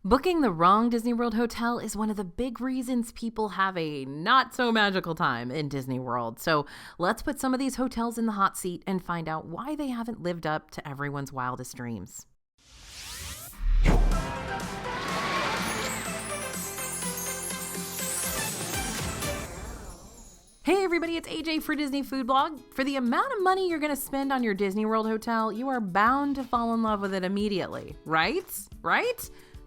Booking the wrong Disney World hotel is one of the big reasons people have a not so magical time in Disney World. So let's put some of these hotels in the hot seat and find out why they haven't lived up to everyone's wildest dreams. Hey everybody, it's AJ for Disney Food Blog. For the amount of money you're going to spend on your Disney World hotel, you are bound to fall in love with it immediately, right?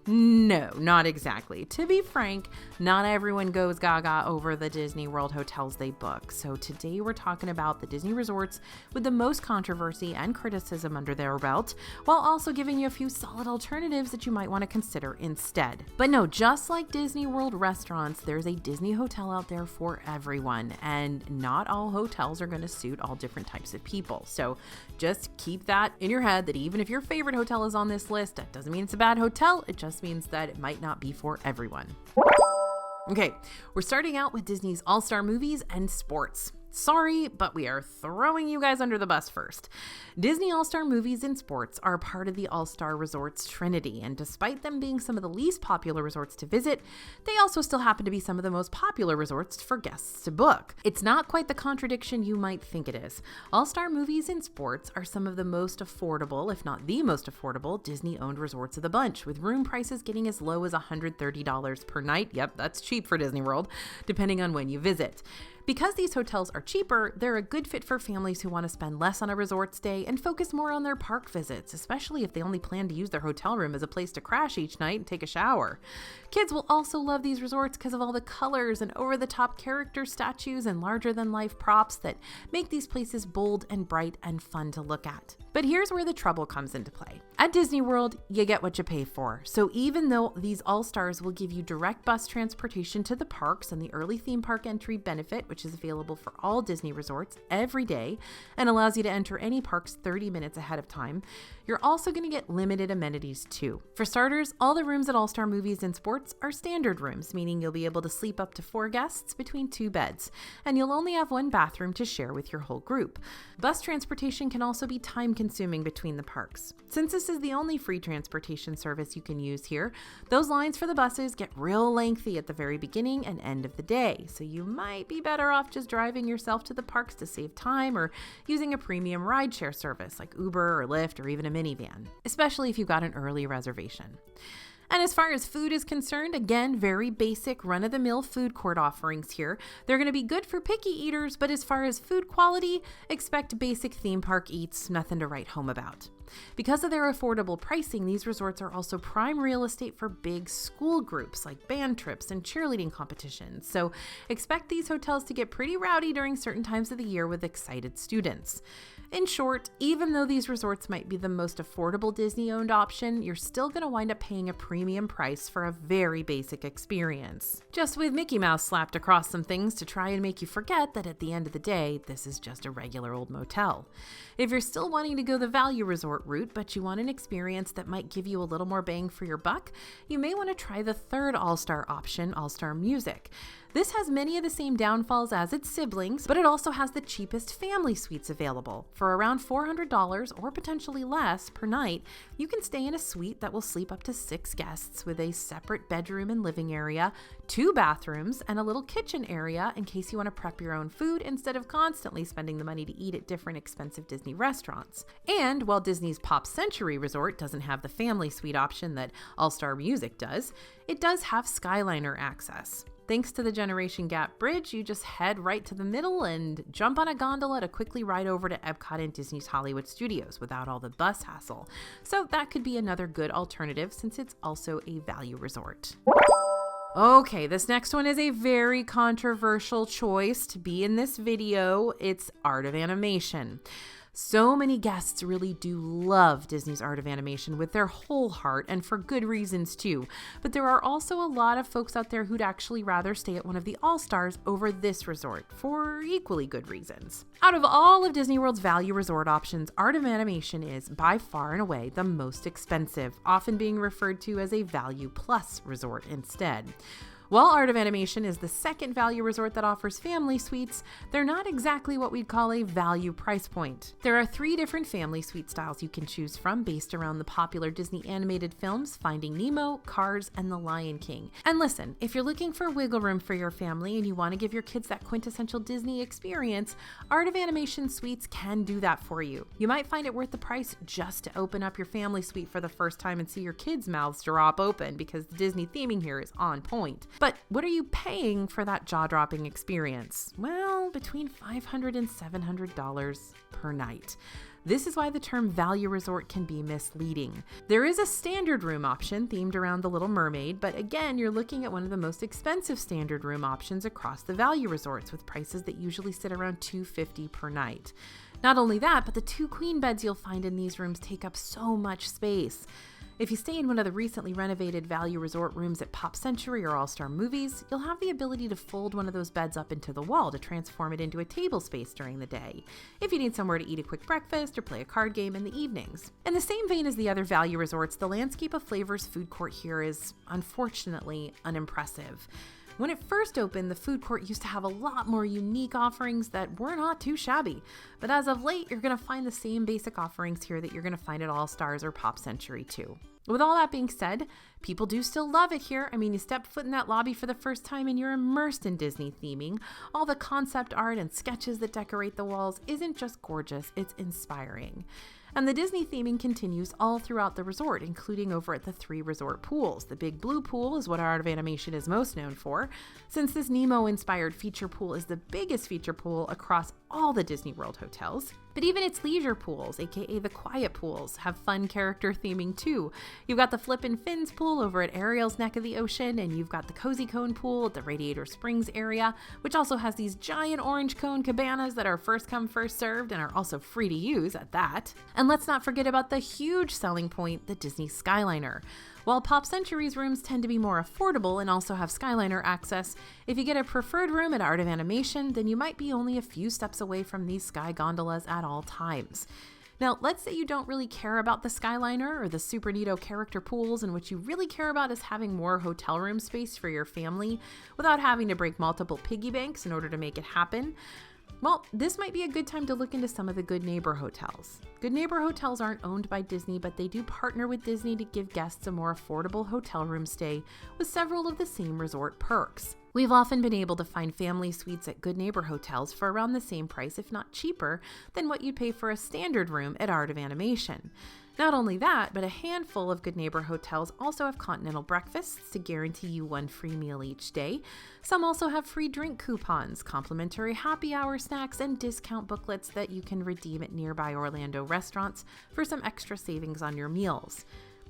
No, not exactly. To be frank, not everyone goes gaga over the Disney World hotels they book. So today we're talking about the Disney resorts with the most controversy and criticism under their belt, while also giving you a few solid alternatives that you might want to consider instead. But no, just like Disney World restaurants, there's a Disney hotel out there for everyone, and not all hotels are going to suit all different types of people. So just keep that in your head, that even if your favorite hotel is on this list, that doesn't mean it's a bad hotel. It just means that it might not be for everyone. Okay, we're starting out with Disney's All-Star Movies and Sports. Sorry, but we are throwing you guys under the bus first. Disney All-Star Movies and Sports are part of the All-Star Resorts Trinity, and despite them being some of the least popular resorts to visit, they also still happen to be some of the most popular resorts for guests to book. It's not quite the contradiction you might think it is. All-Star Movies and Sports are some of the most affordable, if not the most affordable, Disney-owned resorts of the bunch, with room prices getting as low as $130 per night. Yep, that's cheap for Disney World, depending on when you visit. Because these hotels are cheaper, they're a good fit for families who want to spend less on a resort stay and focus more on their park visits, especially if they only plan to use their hotel room as a place to crash each night and take a shower. Kids will also love these resorts because of all the colors and over-the-top character statues and larger-than-life props that make these places bold and bright and fun to look at. But here's where the trouble comes into play. At Disney World, you get what you pay for. So even though these All-Stars will give you direct bus transportation to the parks and the early theme park entry benefit, which is available for all Disney resorts every day and allows you to enter any parks 30 minutes ahead of time, you're also going to get limited amenities too. For starters, all the rooms at All-Star Movies and Sports are standard rooms, meaning you'll be able to sleep up to 4 guests between 2 beds, and you'll only have 1 bathroom to share with your whole group. Bus transportation can also be time-consuming between the parks. Since this is the only free transportation service you can use here, those lines for the buses get real lengthy at the very beginning and end of the day, so you might be better off just driving yourself to the parks to save time, or using a premium rideshare service like Uber or Lyft or even a minivan, especially if you've got an early reservation. And as far as food is concerned, again, very basic run-of-the-mill food court offerings here. They're going to be good for picky eaters, but as far as food quality, expect basic theme park eats, nothing to write home about. Because of their affordable pricing, these resorts are also prime real estate for big school groups like band trips and cheerleading competitions. So expect these hotels to get pretty rowdy during certain times of the year with excited students. In short, even though these resorts might be the most affordable Disney-owned option, you're still going to wind up paying a premium price for a very basic experience. Just with Mickey Mouse slapped across some things to try and make you forget that at the end of the day, this is just a regular old motel. If you're still wanting to go the value resort route, but you want an experience that might give you a little more bang for your buck, you may want to try the third All-Star option, All-Star Music. This has many of the same downfalls as its siblings, but it also has the cheapest family suites available. For around $400 or potentially less per night, you can stay in a suite that will sleep up to 6 guests with a separate bedroom and living area, 2 bathrooms, and a little kitchen area in case you want to prep your own food instead of constantly spending the money to eat at different expensive Disney restaurants. And while Disney's Pop Century Resort doesn't have the family suite option that All-Star Music does, it does have Skyliner access. Thanks to the Generation Gap Bridge, you just head right to the middle and jump on a gondola to quickly ride over to Epcot and Disney's Hollywood Studios without all the bus hassle. So that could be another good alternative since it's also a value resort. Okay, this next one is a very controversial choice to be in this video. It's Art of Animation. So many guests really do love Disney's Art of Animation with their whole heart, and for good reasons too. But there are also a lot of folks out there who'd actually rather stay at one of the All-Stars over this resort for equally good reasons. Out of all of Disney World's value resort options, Art of Animation is by far and away the most expensive, often being referred to as a Value Plus resort instead. While Art of Animation is the second value resort that offers family suites, they're not exactly what we'd call a value price point. There are 3 different family suite styles you can choose from based around the popular Disney animated films Finding Nemo, Cars, and The Lion King. And listen, if you're looking for wiggle room for your family and you want to give your kids that quintessential Disney experience, Art of Animation suites can do that for you. You might find it worth the price just to open up your family suite for the first time and see your kids' mouths drop open because the Disney theming here is on point. But what are you paying for that jaw-dropping experience? Well, between $500 and $700 per night. This is why the term value resort can be misleading. There is a standard room option themed around The Little Mermaid, but again, you're looking at one of the most expensive standard room options across the value resorts with prices that usually sit around $250 per night. Not only that, but the 2 queen beds you'll find in these rooms take up so much space. If you stay in one of the recently renovated value resort rooms at Pop Century or All Star Movies, you'll have the ability to fold one of those beds up into the wall to transform it into a table space during the day, if you need somewhere to eat a quick breakfast or play a card game in the evenings. In the same vein as the other value resorts, the Landscape of Flavors food court here is, unfortunately, unimpressive. When it first opened, the food court used to have a lot more unique offerings that were not too shabby. But as of late, you're going to find the same basic offerings here that you're going to find at All Stars or Pop Century too. With all that being said, people do still love it here. I mean, you step foot in that lobby for the first time and you're immersed in Disney theming. All the concept art and sketches that decorate the walls isn't just gorgeous, it's inspiring. And the Disney theming continues all throughout the resort, including over at the 3 resort pools. The Big Blue Pool is what Art of Animation is most known for, since this Nemo-inspired feature pool is the biggest feature pool across all the Disney World hotels. But even its leisure pools, aka the quiet pools, have fun character theming too. You've got the Flippin' Fins pool over at Ariel's neck of the ocean, and you've got the Cozy Cone pool at the Radiator Springs area, which also has these giant orange cone cabanas that are first come, first served, and are also free to use at that. And let's not forget about the huge selling point, the Disney Skyliner. While Pop Century's rooms tend to be more affordable and also have Skyliner access, if you get a preferred room at Art of Animation, then you might be only a few steps away from these sky gondolas at all times. Now, let's say you don't really care about the Skyliner or the Super Neato character pools, and what you really care about is having more hotel room space for your family without having to break multiple piggy banks in order to make it happen. Well, this might be a good time to look into some of the Good Neighbor hotels. Good Neighbor hotels aren't owned by Disney, but they do partner with Disney to give guests a more affordable hotel room stay with several of the same resort perks. We've often been able to find family suites at Good Neighbor hotels for around the same price, if not cheaper, than what you'd pay for a standard room at Art of Animation. Not only that, but a handful of Good Neighbor hotels also have continental breakfasts to guarantee you 1 free meal each day. Some also have free drink coupons, complimentary happy hour snacks, and discount booklets that you can redeem at nearby Orlando restaurants for some extra savings on your meals.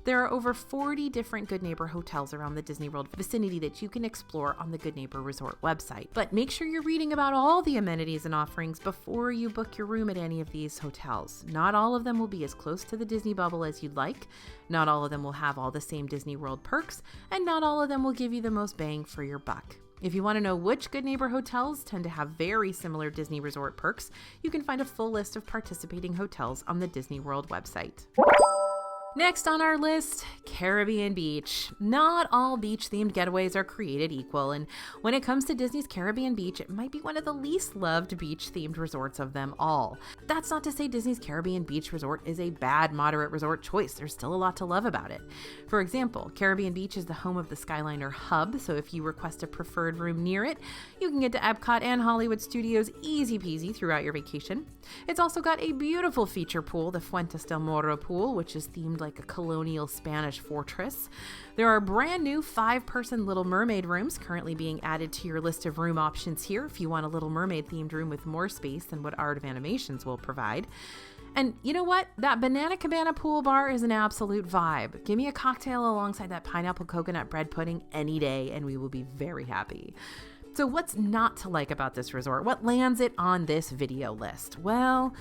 There are over 40 different Good Neighbor hotels around the Disney World vicinity that you can explore on the Good Neighbor Resort website. But make sure you're reading about all the amenities and offerings before you book your room at any of these hotels. Not all of them will be as close to the Disney bubble as you'd like. Not all of them will have all the same Disney World perks, and not all of them will give you the most bang for your buck. If you want to know which Good Neighbor hotels tend to have very similar Disney Resort perks, you can find a full list of participating hotels on the Disney World website. Next on our list, Caribbean Beach. Not all beach-themed getaways are created equal, and when it comes to Disney's Caribbean Beach, it might be one of the least loved beach-themed resorts of them all. That's not to say Disney's Caribbean Beach Resort is a bad moderate resort choice. There's still a lot to love about it. For example, Caribbean Beach is the home of the Skyliner Hub, so if you request a preferred room near it, you can get to Epcot and Hollywood Studios easy peasy throughout your vacation. It's also got a beautiful feature pool, the Fuentes del Morro pool, which is themed like a colonial Spanish fortress. There are brand new 5-person Little Mermaid rooms currently being added to your list of room options here if you want a Little Mermaid themed room with more space than what Art of Animations will provide. And you know what? That Banana Cabana pool bar is an absolute vibe. Give me a cocktail alongside that pineapple coconut bread pudding any day and we will be very happy. So what's not to like about this resort? What lands it on this video list? Well,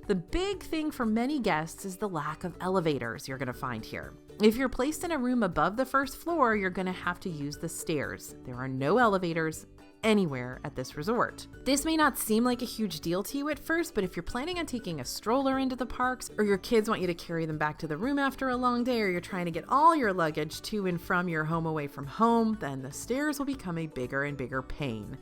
the big thing for many guests is the lack of elevators you're going to find here. If you're placed in a room above the first floor, you're going to have to use the stairs. There are no elevators anywhere at this resort. This may not seem like a huge deal to you at first, but if you're planning on taking a stroller into the parks, or your kids want you to carry them back to the room after a long day, or you're trying to get all your luggage to and from your home away from home, then the stairs will become a bigger and bigger pain.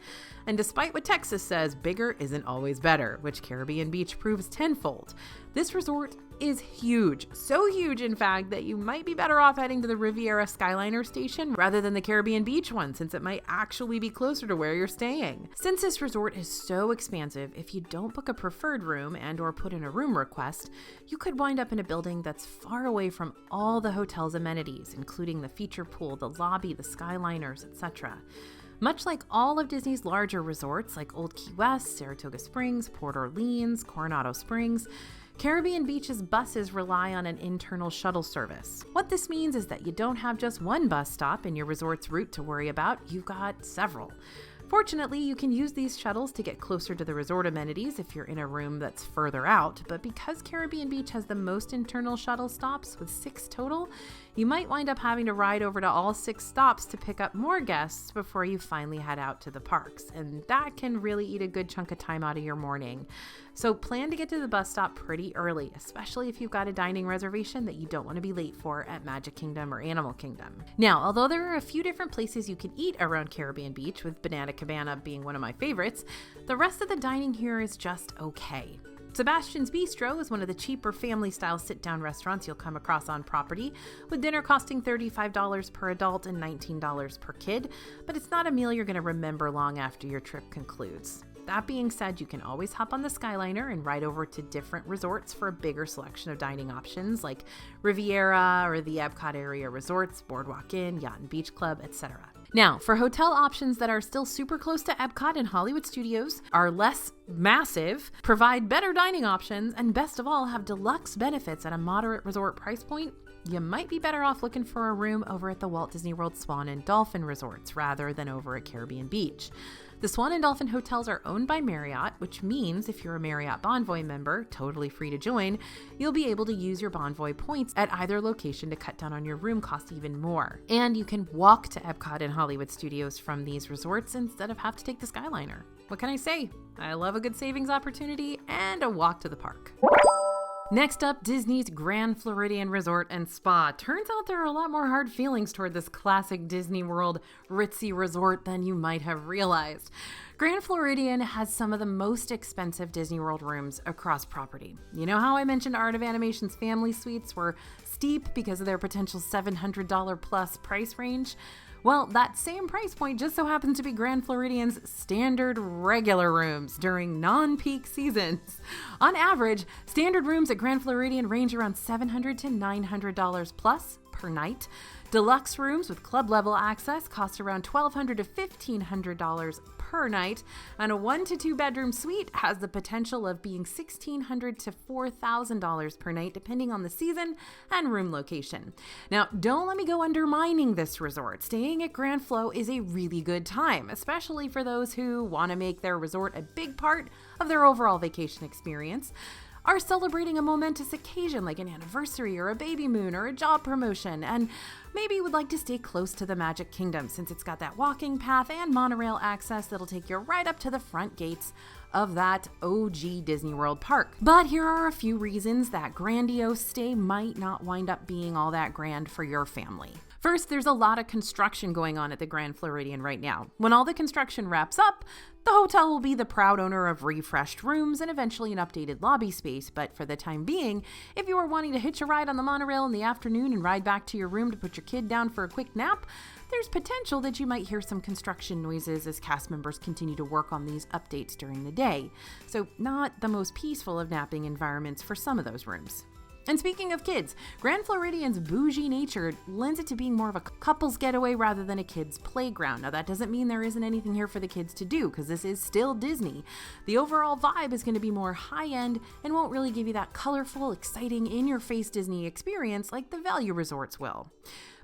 And despite what Texas says, bigger isn't always better, which Caribbean Beach proves tenfold. This resort is huge. So huge, in fact, that you might be better off heading to the Riviera Skyliner station rather than the Caribbean Beach one, since it might actually be closer to where you're staying. Since this resort is so expansive, if you don't book a preferred room and or put in a room request, you could wind up in a building that's far away from all the hotel's amenities, including the feature pool, the lobby, the Skyliners, etc. Much like all of Disney's larger resorts like Old Key West, Saratoga Springs, Port Orleans, Coronado Springs, Caribbean Beach's buses rely on an internal shuttle service. What this means is that you don't have just one bus stop in your resort's route to worry about, you've got several. Fortunately, you can use these shuttles to get closer to the resort amenities if you're in a room that's further out, but because Caribbean Beach has the most internal shuttle stops, with 6 total, you might wind up having to ride over to all 6 stops to pick up more guests before you finally head out to the parks, and that can really eat a good chunk of time out of your morning. So plan to get to the bus stop pretty early, especially if you've got a dining reservation that you don't want to be late for at Magic Kingdom or Animal Kingdom. Now, although there are a few different places you can eat around Caribbean Beach, with Banana Cabana being one of my favorites, the rest of the dining here is just okay. Sebastian's Bistro is one of the cheaper family-style sit-down restaurants you'll come across on property, with dinner costing $35 per adult and $19 per kid, but it's not a meal you're going to remember long after your trip concludes. That being said, you can always hop on the Skyliner and ride over to different resorts for a bigger selection of dining options like Riviera or the Epcot area resorts, Boardwalk Inn, Yacht and Beach Club, etc. Now, for hotel options that are still super close to Epcot and Hollywood Studios, are less massive, provide better dining options, and best of all, have deluxe benefits at a moderate resort price point, you might be better off looking for a room over at the Walt Disney World Swan and Dolphin resorts rather than over at Caribbean Beach. The Swan and Dolphin hotels are owned by Marriott, which means if you're a Marriott Bonvoy member, totally free to join, you'll be able to use your Bonvoy points at either location to cut down on your room cost even more. And you can walk to Epcot and Hollywood Studios from these resorts instead of have to take the Skyliner. What can I say? I love a good savings opportunity and a walk to the park. Next up, Disney's Grand Floridian Resort and Spa. Turns out there are a lot more hard feelings toward this classic Disney World ritzy resort than you might have realized. Grand Floridian has some of the most expensive Disney World rooms across property. You know how I mentioned Art of Animation's family suites were steep because of their potential $700 plus price range? Well, that same price point just so happens to be Grand Floridian's standard regular rooms during non-peak seasons. On average, standard rooms at Grand Floridian range around $700 to $900 plus per night. Deluxe rooms with club level access cost around $1,200 to $1,500 per night, and a 1 to 2 bedroom suite has the potential of being $1,600 to $4,000 per night, depending on the season and room location. Now, don't let me go undermining this resort. Staying at Grand Flo is a really good time, especially for those who want to make their resort a big part of their overall vacation experience, are celebrating a momentous occasion like an anniversary or a baby moon or a job promotion, and maybe would like to stay close to the Magic Kingdom since it's got that walking path and monorail access that'll take you right up to the front gates of that OG Disney World park. But here are a few reasons that grandiose stay might not wind up being all that grand for your family. First, there's a lot of construction going on at the Grand Floridian right now. When all the construction wraps up, the hotel will be the proud owner of refreshed rooms and eventually an updated lobby space, but for the time being, if you are wanting to hitch a ride on the monorail in the afternoon and ride back to your room to put your kid down for a quick nap, there's potential that you might hear some construction noises as cast members continue to work on these updates during the day. So not the most peaceful of napping environments for some of those rooms. And speaking of kids, Grand Floridian's bougie nature lends it to being more of a couple's getaway rather than a kid's playground. Now, that doesn't mean there isn't anything here for the kids to do, because this is still Disney. The overall vibe is going to be more high-end and won't really give you that colorful, exciting, in-your-face Disney experience like the value resorts will.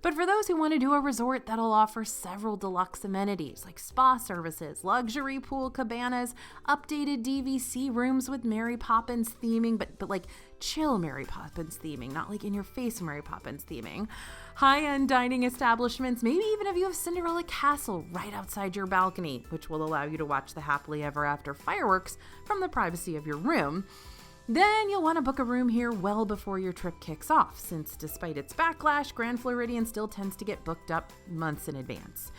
But for those who want to do a resort that'll offer several deluxe amenities like spa services, luxury pool cabanas, updated DVC rooms with Mary Poppins theming, but like chill Mary Poppins theming, not like in your face Mary Poppins theming, high-end dining establishments, maybe even a view of Cinderella Castle right outside your balcony, which will allow you to watch the happily ever after fireworks from the privacy of your room, then you'll want to book a room here well before your trip kicks off, since despite its backlash, Grand Floridian still tends to get booked up months in advance.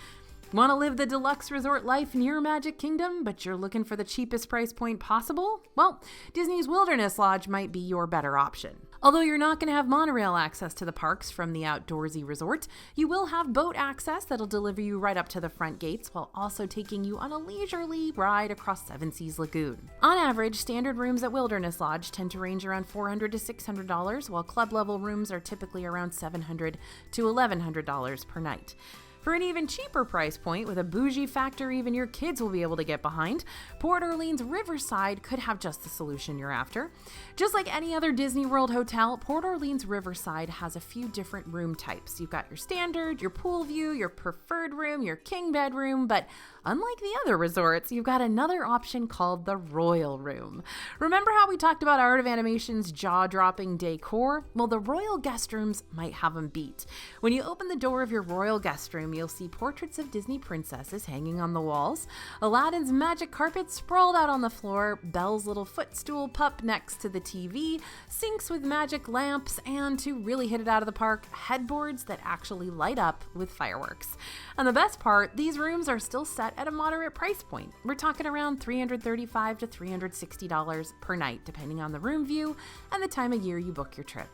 Want to live the deluxe resort life near Magic Kingdom, but you're looking for the cheapest price point possible? Well, Disney's Wilderness Lodge might be your better option. Although you're not going to have monorail access to the parks from the outdoorsy resort, you will have boat access that'll deliver you right up to the front gates while also taking you on a leisurely ride across Seven Seas Lagoon. On average, standard rooms at Wilderness Lodge tend to range around $400 to $600, while club level rooms are typically around $700 to $1,100 per night. For an even cheaper price point, with a bougie factor even your kids will be able to get behind, Port Orleans Riverside could have just the solution you're after. Just like any other Disney World hotel, Port Orleans Riverside has a few different room types. You've got your standard, your pool view, your preferred room, your king bedroom, but unlike the other resorts, you've got another option called the Royal Room. Remember how we talked about Art of Animation's jaw-dropping decor? Well, the Royal Guest Rooms might have them beat. When you open the door of your Royal Guest Room, you'll see portraits of Disney princesses hanging on the walls, Aladdin's magic carpet sprawled out on the floor, Belle's little footstool pup next to the TV, sinks with magic lamps, and to really hit it out of the park, headboards that actually light up with fireworks. And the best part, these rooms are still set at a moderate price point. We're talking around $335 to $360 per night, depending on the room view and the time of year you book your trip.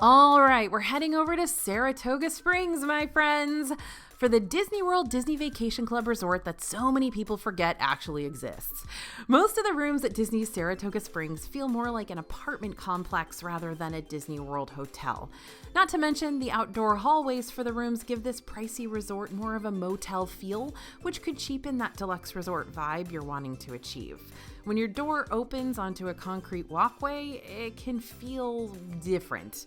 All right, we're heading over to Saratoga Springs, my friends, for the Disney World Disney Vacation Club resort that so many people forget actually exists. Most of the rooms at Disney's Saratoga Springs feel more like an apartment complex rather than a Disney World hotel. Not to mention, the outdoor hallways for the rooms give this pricey resort more of a motel feel, which could cheapen that deluxe resort vibe you're wanting to achieve. When your door opens onto a concrete walkway, it can feel different.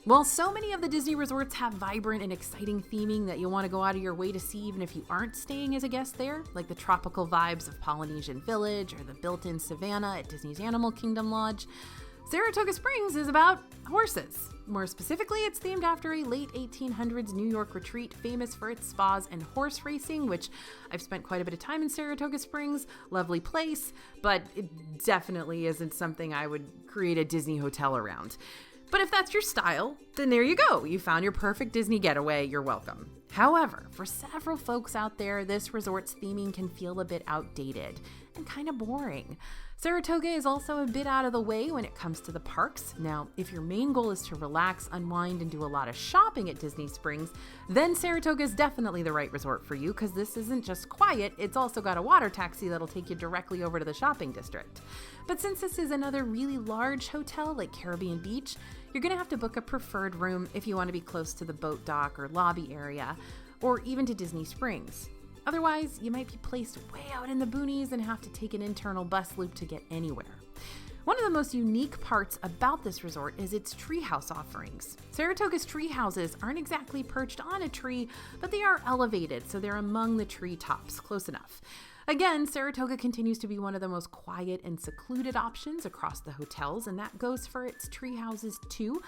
While so many of the Disney resorts have vibrant and exciting theming that you'll want to go out of your way to see even if you aren't staying as a guest there, like the tropical vibes of Polynesian Village or the built-in savannah at Disney's Animal Kingdom Lodge, Saratoga Springs is about horses. More specifically, it's themed after a late 1800s New York retreat famous for its spas and horse racing, which I've spent quite a bit of time in Saratoga Springs. Lovely place, but it definitely isn't something I would create a Disney hotel around. But if that's your style, then there you go. You found your perfect Disney getaway. You're welcome. However, for several folks out there, this resort's theming can feel a bit outdated and kind of boring. Saratoga is also a bit out of the way when it comes to the parks. Now, if your main goal is to relax, unwind, and do a lot of shopping at Disney Springs, then Saratoga is definitely the right resort for you, because this isn't just quiet, it's also got a water taxi that'll take you directly over to the shopping district. But since this is another really large hotel like Caribbean Beach, you're going to have to book a preferred room if you want to be close to the boat dock or lobby area, or even to Disney Springs. Otherwise, you might be placed way out in the boonies and have to take an internal bus loop to get anywhere. One of the most unique parts about this resort is its treehouse offerings. Saratoga's tree houses aren't exactly perched on a tree, but they are elevated, so they're among the treetops, close enough. Again, Saratoga continues to be one of the most quiet and secluded options across the hotels, and that goes for its tree houses too.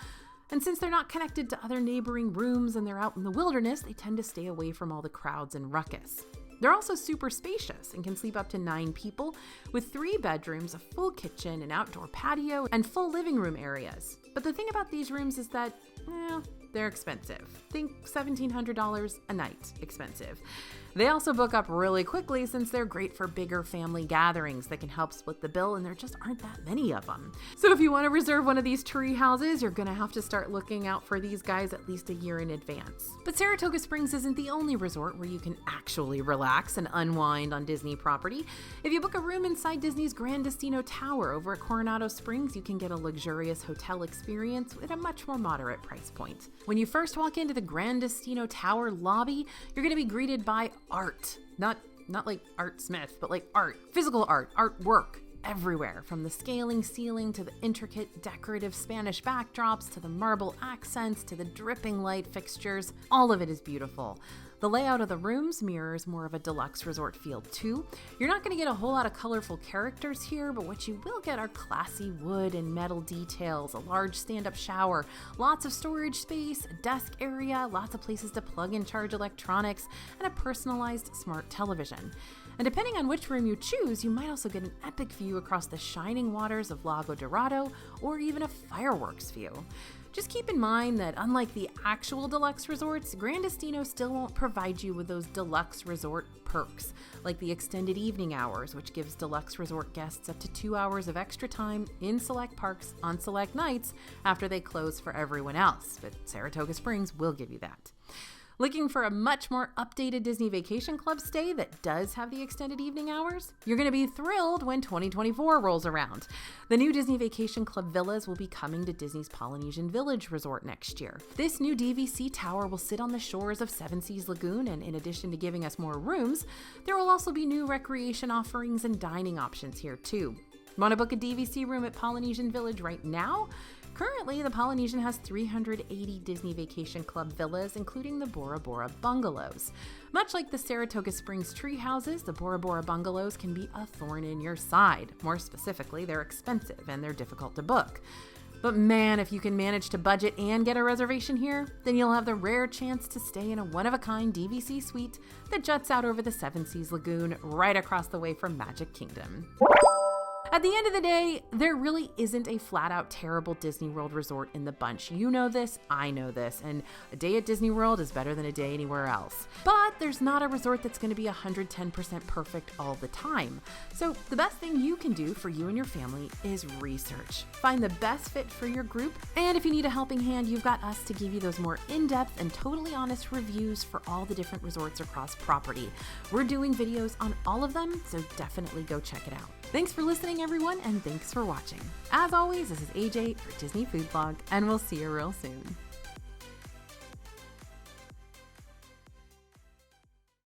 And since they're not connected to other neighboring rooms and they're out in the wilderness, they tend to stay away from all the crowds and ruckus. They're also super spacious and can sleep up to 9 people, with 3 bedrooms, a full kitchen, an outdoor patio, and full living room areas. But the thing about these rooms is that, they're expensive. Think $1,700 a night expensive. They also book up really quickly since they're great for bigger family gatherings that can help split the bill, and there just aren't that many of them. So if you want to reserve one of these tree houses, you're going to have to start looking out for these guys at least a year in advance. But Saratoga Springs isn't the only resort where you can actually relax and unwind on Disney property. If you book a room inside Disney's Grand Destino Tower over at Coronado Springs, you can get a luxurious hotel experience at a much more moderate price point. When you first walk into the Grand Destino Tower lobby, you're going to be greeted by art. Not like Art Smith, but like art, physical art, artwork everywhere, from the scaling ceiling to the intricate decorative Spanish backdrops to the marble accents to the dripping light fixtures. All of it is beautiful. The layout of the rooms mirrors more of a deluxe resort feel too. You're not going to get a whole lot of colorful characters here, but what you will get are classy wood and metal details, a large stand-up shower, lots of storage space, a desk area, lots of places to plug and charge electronics, and a personalized smart television. And depending on which room you choose, you might also get an epic view across the shining waters of Lago Dorado, or even a fireworks view. Just keep in mind that unlike the actual deluxe resorts, Gran Destino still won't provide you with those deluxe resort perks, like the extended evening hours, which gives deluxe resort guests up to 2 hours of extra time in select parks on select nights after they close for everyone else. But Saratoga Springs will give you that. Looking for a much more updated Disney Vacation Club stay that does have the extended evening hours? You're going to be thrilled when 2024 rolls around. The new Disney Vacation Club villas will be coming to Disney's Polynesian Village Resort next year. This new DVC tower will sit on the shores of Seven Seas Lagoon, and in addition to giving us more rooms, there will also be new recreation offerings and dining options here too. Want to book a DVC room at Polynesian Village right now? Currently, the Polynesian has 380 Disney Vacation Club villas, including the Bora Bora bungalows. Much like the Saratoga Springs tree houses, the Bora Bora bungalows can be a thorn in your side. More specifically, they're expensive and they're difficult to book. But man, if you can manage to budget and get a reservation here, then you'll have the rare chance to stay in a one-of-a-kind DVC suite that juts out over the Seven Seas Lagoon right across the way from Magic Kingdom. At the end of the day, there really isn't a flat-out terrible Disney World resort in the bunch. You know this, I know this, and a day at Disney World is better than a day anywhere else. But there's not a resort that's going to be 110% perfect all the time. So the best thing you can do for you and your family is research. Find the best fit for your group, and if you need a helping hand, you've got us to give you those more in-depth and totally honest reviews for all the different resorts across property. We're doing videos on all of them, so definitely go check it out. Thanks for listening, everyone, and thanks for watching. As always, this is AJ for Disney Food Blog, and we'll see you real soon.